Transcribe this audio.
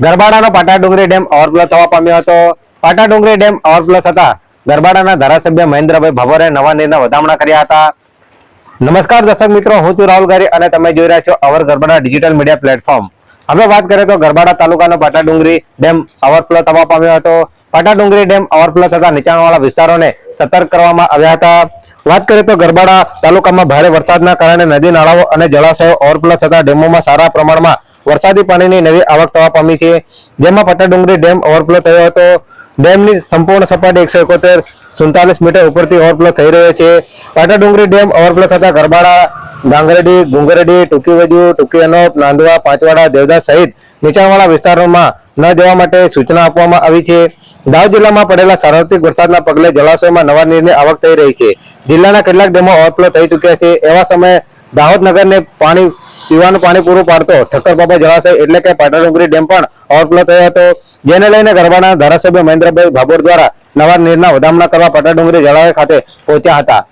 ગરબાડાનો પાટાડુંગરી dam overflow થવા પામ્યો હતો. પાટાડુંગરી ડેમ ઓવરફ્લો થતા ગરબાડાના ધારાસભ્ય મહેન્દ્રભાઈ ભાભોરે નવા નીરના વધામણા કર્યા હતા. નમસ્કાર દર્શક મિત્રો, હું છું રાહુલ ગારી અને તમે જોઈ રહ્યા છો અવર ગરબાડા ડિજિટલ મીડિયા પ્લેટફોર્મ. હવે વાત કરીએ તો ગરબાડા તાલુકાનો પાટાડુંગરી ડેમ ઓવરફ્લો થવા પામ્યો હતો. પાટાડુંગરી ડેમ ઓવરફ્લો થતા નીચાણવાળા વિસ્તારોને સતર્ક કરવામાં આવ્યા હતા. વાત કરીએ તો ગરબાડા તાલુકામાં ભારે વરસાદના કારણે નદી નાળાઓ અને જળાશયો ઓવરફ્લો થતા ડેમોમાં સારા પ્રમાણમાં વરસાદી પાણીની નવી આવક થવા પામી છે. જેમાં પાટાડુંગરી ડેમ ઓવરફ્લો થયો હતો. ડેમની સંપૂર્ણ સપાટી 147 મીટર ઉપરથી ઓવરફ્લો થઈ રહ્યો છે. પાટાડુંગરી ડેમ ઓવરફ્લો થતા ગરબાડા, ગાંગરડી, ગુંગરડી, ટૂંકીવજુ, ટૂંકી અનોપ, નાંદવા, પાંચવાડા, દેવદાસ સહિત નીચાણવાળા વિસ્તારોમાં ન જવા માટે સૂચના આપવામાં આવી છે. દાહોદ જિલ્લામાં પડેલા સાર્વત્રિક વરસાદના પગલે જળાશયોમાં નવા નીરની આવક થઈ રહી છે. જિલ્લાના કેટલાક ડેમો ઓવરફ્લો થઈ ચૂક્યા છે. એવા સમયે દાહોદ નગરને પીવાનું પાણી પૂરું પાડતો ઠક્કરબાબા જળાશય એટલે કે પાટાડુંગરી ડેમ પણ ઓવરફ્લો થયો હતો. જેને લઈને ગરબાના ધારાસભ્ય મહેન્દ્રભાઈ ભાભોર દ્વારા નવા નીરના વધામણા કરવા પાટાડુંગરી જળાશય ખાતે પહોંચ્યા હતા.